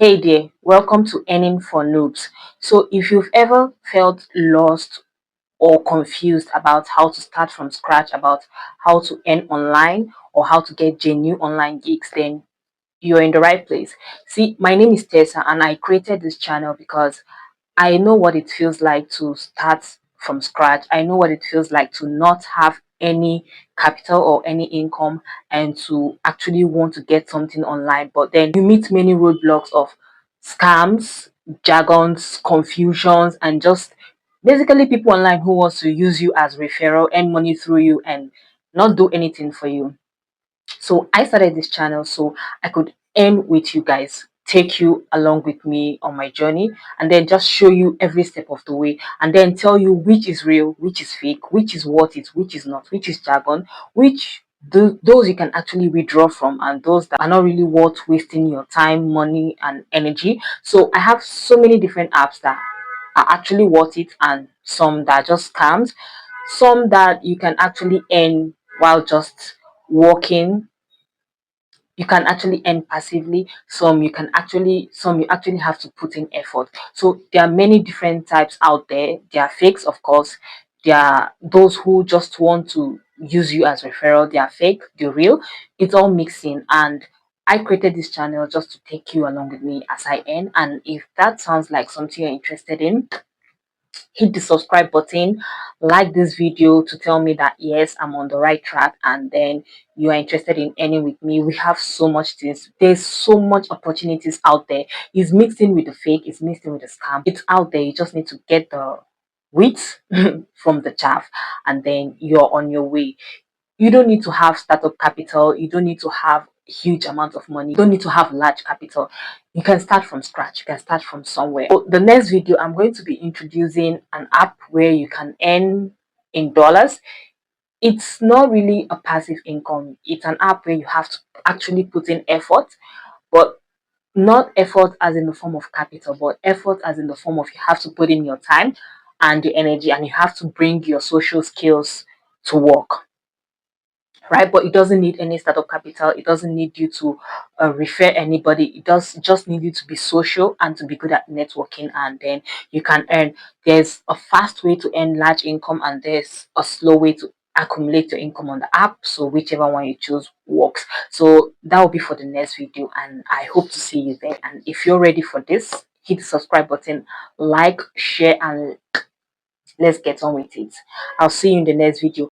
Hey there, welcome to Earning For Noobs. So, if you've ever felt lost or confused about how to start from scratch, about how to earn online or how to get genuine online gigs, then you're in the right place. See, my name is Tessa and I created this channel because I know what it feels like to start from scratch. I know what it feels like to not have any capital or any income and to actually want to get something online. But then you meet many roadblocks of scams, jargons, confusions, and just basically people online who wants to use you as referral, earn money through you, and not do anything for you. So I started this channel so I could earn with you guys, take you along with me on my journey, and then just show you every step of the way, and then tell you which is real, which is fake, which is worth it, which is not, which is jargon, which those you can actually withdraw from, and those that are not really worth wasting your time, money, and energy. So I have so many different apps that are actually worth it, and some that are just scams, some that you can actually earn while just working. You can actually earn passively. Some you actually have to put in effort. So there are many different types out there. There are fakes, of course. There are those who just want to use you as referral. They are fake, they're real. It's all mixing, and I created this channel just to take you along with me as I earn. And if that sounds like something you're interested in, hit the subscribe button, like this video to tell me that yes, I'm on the right track, and then you are interested in earning with me. We have so much things, there's so much opportunities out there. It's mixed in with the fake, it's mixed in with the scam. It's out there, you just need to get the wheat from the chaff, and then you're on your way. You don't need to have startup capital, you don't need to have huge amount of money, you don't need to have large capital. You can start from scratch, you can start from somewhere. So the next video, I'm going to be introducing an app where you can earn in dollars. It's not really a passive income, it's an app where you have to actually put in effort, but not effort as in the form of capital, but effort as in the form of you have to put in your time and your energy, and you have to bring your social skills to work, right? But it doesn't need any startup capital. It doesn't need you to refer anybody. It does just need you to be social and to be good at networking, and then you can earn. There's a fast way to earn large income, and there's a slow way to accumulate your income on the app. So whichever one you choose works. So that will be for the next video, and I hope to see you there. And if you're ready for this, hit the subscribe button, like, share, and let's get on with it. I'll see you in the next video.